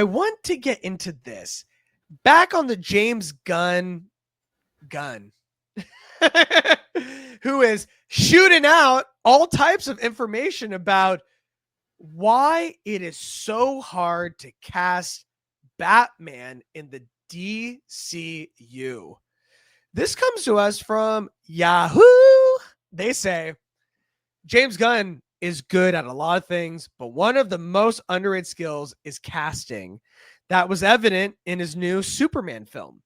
I want to get into this. Back on the James Gunn, who is shooting out all types of information about why it is so hard to cast Batman in the DCU. This comes to us from Yahoo. They say James Gunn is good at a lot of things, but one of the most underrated skills is casting. That was evident in his new Superman film.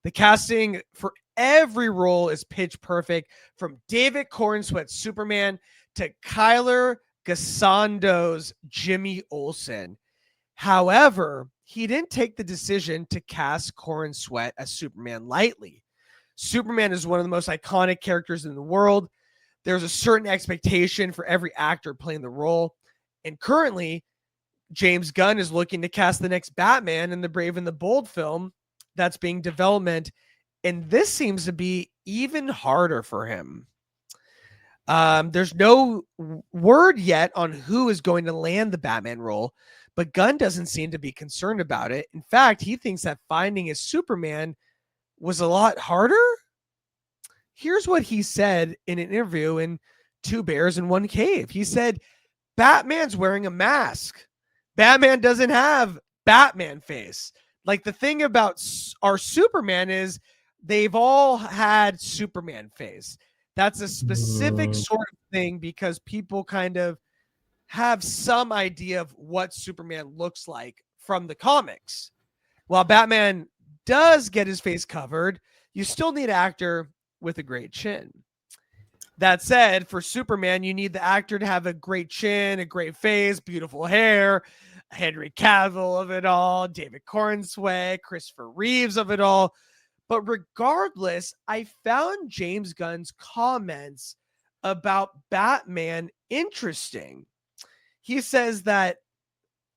The casting for every role is pitch perfect, from David Corenswet's Superman to Kyler Gassando's Jimmy Olsen. However, he didn't take the decision to cast Corenswet as Superman lightly. Superman is one of the most iconic characters in the world. There's a certain expectation for every actor playing the role. And currently, James Gunn is looking to cast the next Batman in the Brave and the Bold film that's being developed. And this seems to be even harder for him. There's no word yet on who is going to land the Batman role, but Gunn doesn't seem to be concerned about it. In fact, he thinks that finding a Superman was a lot harder. Here's what he said in an interview in Two Bears in One Cave. He said, Batman's wearing a mask. Batman doesn't have Batman face. Like, the thing about our Superman is they've all had Superman face. That's a specific sort of thing because people kind of have some idea of what Superman looks like from the comics. While Batman does get his face covered, you still need an actor with a great chin. That said, for Superman, you need the actor to have a great chin, a great face, beautiful hair, Henry Cavill of it all, David Corenswet, Christopher Reeves of it all. But regardless, I found James Gunn's comments about Batman interesting. He says that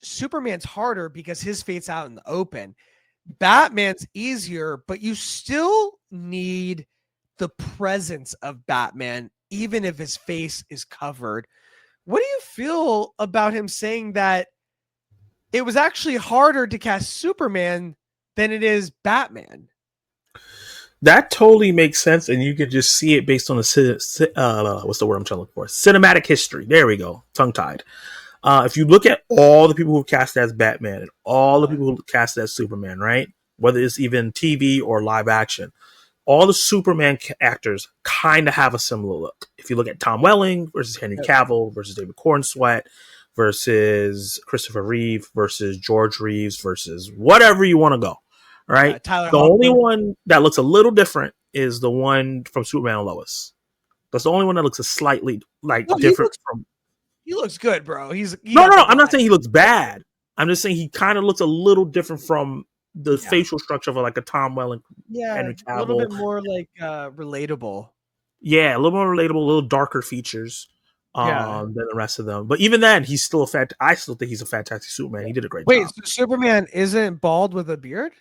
Superman's harder because his fate's out in the open. Batman's easier, but you still need the presence of Batman, even if his face is covered. What do you feel about him saying that it was actually harder to cast Superman than it is Batman? That totally makes sense, and you can just see it based on the what's the word I'm trying to look for? Cinematic history. There we go. Tongue-tied. If you look at all the people who cast as Batman and all the people who cast as Superman, right? Whether it's even TV or live action, all the Superman actors kind of have a similar look. If you look at Tom Welling versus Henry Cavill versus David Corenswet versus Christopher Reeve versus George Reeves versus whatever you want to go, right? The only one that looks a little different is the one from Superman and Lois. That's the only one that looks a slightly different from. He looks good, bro. No. I'm not saying he looks bad. I'm just saying he kind of looks a little different from the facial structure of like a Tom Welling. Henry Cavill. A little bit more like relatable. Yeah, a little more relatable, a little darker features than the rest of them. But even then, he's still I still think he's a fantastic Superman. He did a great job. Wait, so Superman isn't bald with a beard?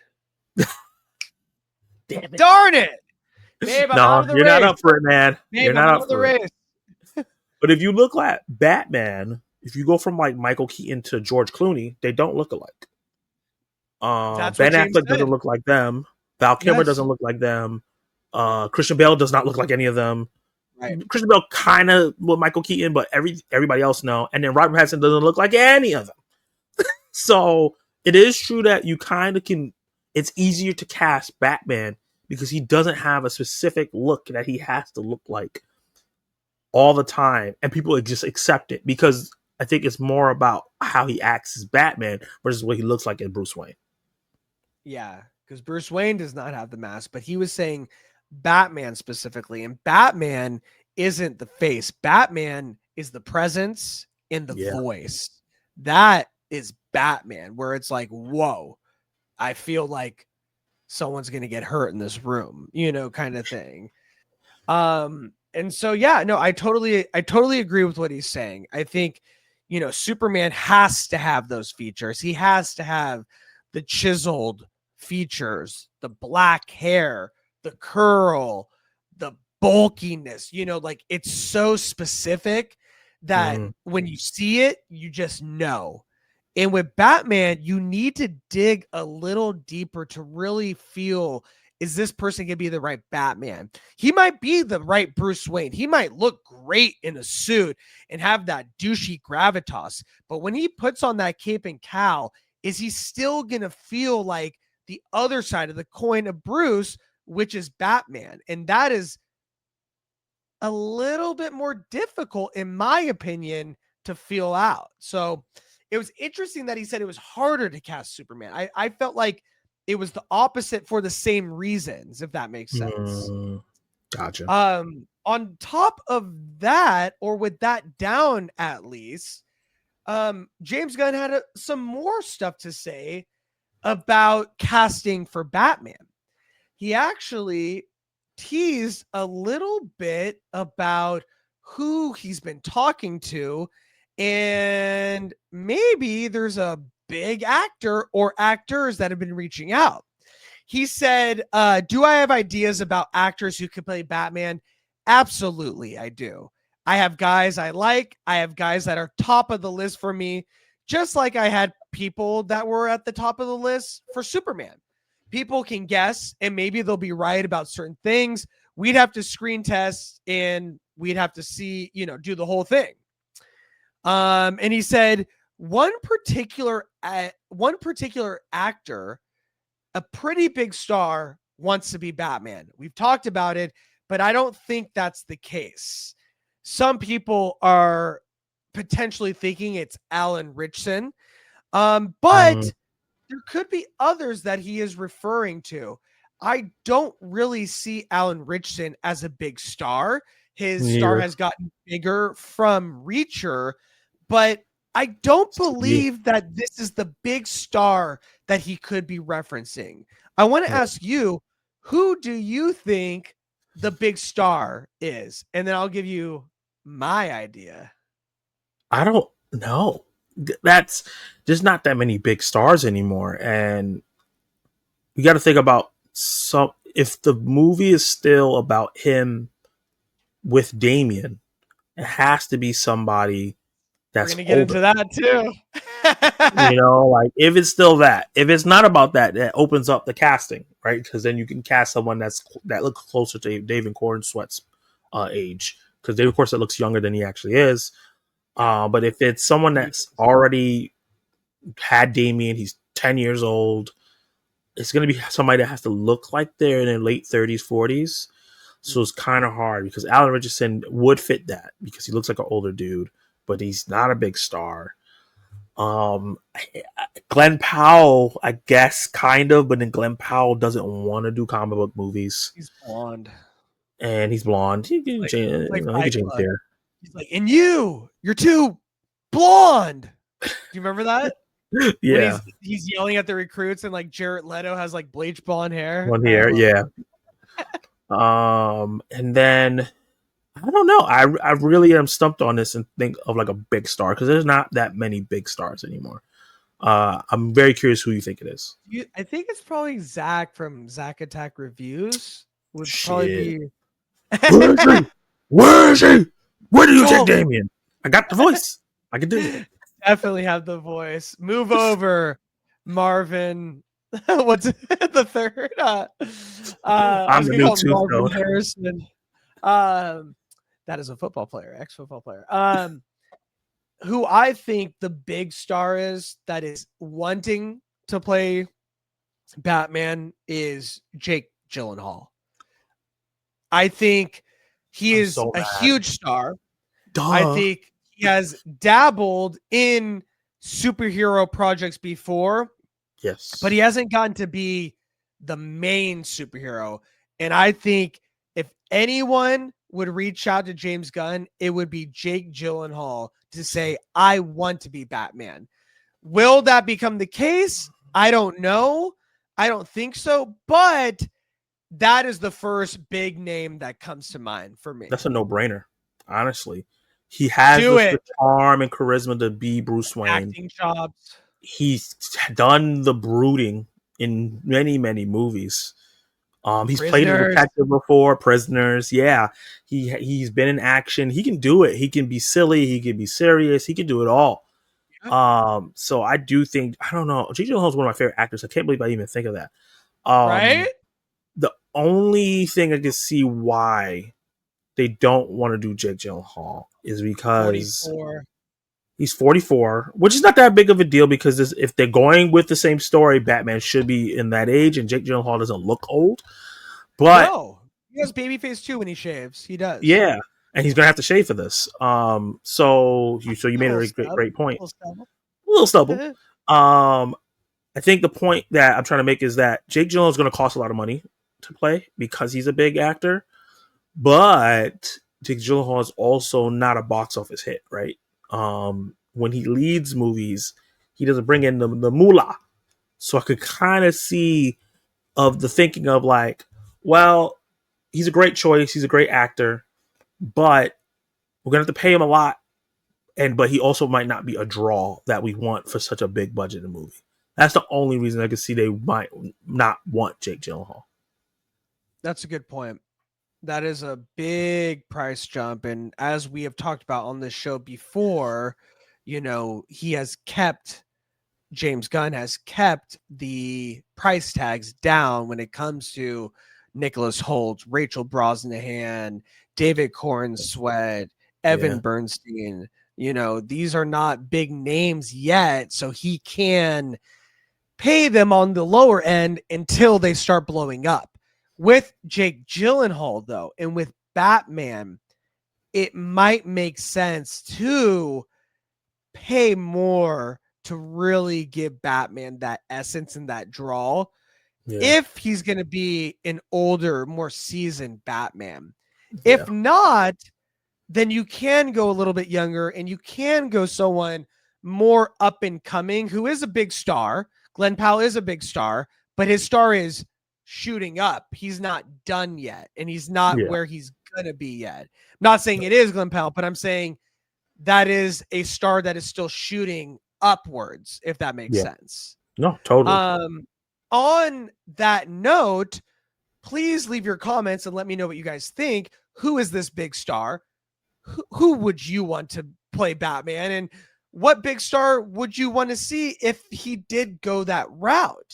Damn it. Darn it! Babe, you're not up for it, man. Babe, you're not up for it. But if you look at Batman, if you go from like Michael Keaton to George Clooney, they don't look alike. Ben Affleck doesn't look like them. Val Kilmer doesn't look like them. Christian Bale does not look like any of them. Right. Christian Bale kind of with Michael Keaton, but everybody else no. And then Robert Pattinson doesn't look like any of them. So it is true that you kind of can. It's easier to cast Batman because he doesn't have a specific look that he has to look like all the time, and people just accept it because I think it's more about how he acts as Batman versus what he looks like as Bruce Wayne. Yeah, because Bruce Wayne does not have the mask, but he was saying Batman specifically, and Batman isn't the face. Batman is the presence in the voice. That is Batman, where it's like, whoa, I feel like someone's going to get hurt in this room, kind of thing. And so, I totally agree with what he's saying. I think, Superman has to have those features. He has to have the chiseled features, the black hair, the curl, the bulkiness, it's so specific that when you see it, you just know. And with Batman, you need to dig a little deeper to really feel, is this person going to be the right Batman? He might be the right Bruce Wayne. He might look great in a suit and have that douchey gravitas. But when he puts on that cape and cowl, is he still going to feel like the other side of the coin of Bruce, which is Batman? And that is a little bit more difficult, in my opinion, to feel out. So it was interesting that he said it was harder to cast Superman. I felt like it was the opposite for the same reasons, if that makes sense. Gotcha. On top of that, or with that down at least, James Gunn had some more stuff to say about casting for Batman. He actually teased a little bit about who he's been talking to, and maybe there's a big actor or actors that have been reaching out. He said, do I have ideas about actors who could play Batman? Absolutely, I do. I have guys I like. I have guys that are top of the list for me, just like I had people that were at the top of the list for Superman. People can guess, and maybe they'll be right about certain things. We'd have to screen test, and we'd have to see, do the whole thing. And he said one particular actor, a pretty big star, wants to be Batman. We've talked about it, but I don't think that's the case. Some people are potentially thinking it's Alan Ritchson, but there could be others that he is referring to. I don't really see Alan Ritchson as a big star. His star has gotten bigger from Reacher, but I don't believe that this is the big star that he could be referencing. I want to ask you, who do you think the big star is? And then I'll give you my idea. I don't know. There's not that many big stars anymore, and you got to think about if the movie is still about him with Damian, it has to be somebody that's We're gonna get into that too. Like if it's still that, if it's not about that, that opens up the casting, right? Because then you can cast someone that looks closer to David Cornsweet's age, because David Cornsweet looks younger than he actually is. But if it's someone that's already had Damian, he's 10 years old, it's going to be somebody that has to look like they're in their late 30s, 40s. So it's kind of hard, because Alan Ritchson would fit that, because he looks like an older dude, but he's not a big star. Glenn Powell, I guess, kind of, but then Glenn Powell doesn't want to do comic book movies. He's blonde. And he's blonde. He can change hair. He's like, and you're too blonde. Do you remember that? Yeah. He's yelling at the recruits, and like Jared Leto has like bleach blonde hair. Blonde hair, yeah. And then I don't know. I really am stumped on this and think of like a big star, because there's not that many big stars anymore. I'm very curious who you think it is. I think it's probably Zach from Zach Attack Reviews. Would probably be. Where is he? Where do you take Damian? I got the voice. I can do it. Definitely have the voice. Move over, Marvin. What's the third? I'm the new Marvin Harrison. That is a football player, ex-football player. Who I think the big star is that is wanting to play Batman is Jake Gyllenhaal. I think he is a huge star. Duh. I think he has dabbled in superhero projects before. Yes. But he hasn't gotten to be the main superhero. And I think if anyone would reach out to James Gunn, it would be Jake Gyllenhaal to say, I want to be Batman. Will that become the case? I don't know. I don't think so. But that is the first big name that comes to mind for me. That's a no-brainer, honestly. He has the charm and charisma to be Bruce Wayne. Acting jobs. He's done the brooding in many, many movies. He's played a detective before, Prisoners. Yeah, he's been in action. He can do it. He can be silly. He can be serious. He can do it all. So I do think, I don't know, Jake Gyllenhaal is one of my favorite actors. I can't believe I even think of that. Right? The only thing I can see why they don't want to do Jake Gyllenhaal is because 44. he's 44, which is not that big of a deal because if they're going with the same story, Batman should be in that age, and Jake Gyllenhaal doesn't look old. But no, he has baby face too when he shaves. He does. yeah, and he's gonna have to shave for this. So you made a great point. A little stubble. I think the point that I'm trying to make is that Jake Gyllenhaal is going to cost a lot of money to play because he's a big actor, but Jake Gyllenhaal is also not a box office hit, right? When he leads movies, he doesn't bring in the moolah. So I could kind of see of the thinking of like, well, he's a great choice, he's a great actor, but we're gonna have to pay him a lot, but he also might not be a draw that we want for such a big budget in a movie. That's the only reason I could see they might not want Jake Gyllenhaal. That's a good point. That is a big price jump. And as we have talked about on this show before, James Gunn has kept the price tags down when it comes to Nicholas Hoult, Rachel Brosnahan, David Cornsweet, Evan Bernstein. These are not big names yet, so he can pay them on the lower end until they start blowing up. With Jake Gyllenhaal, though, and with Batman, it might make sense to pay more to really give Batman that essence and that draw. Yeah. If he's going to be an older, more seasoned Batman. Yeah. If not, then you can go a little bit younger and you can go someone more up and coming who is a big star. Glenn Powell is a big star, but his star is shooting up. He's not done yet, and he's not where he's going to be yet. I'm not saying it is Glenn Powell, but I'm saying that is a star that is still shooting upwards, if that makes sense. No, totally. On that note, please leave your comments and let me know what you guys think. Who is this big star? Who would you want to play Batman? And what big star would you want to see if he did go that route?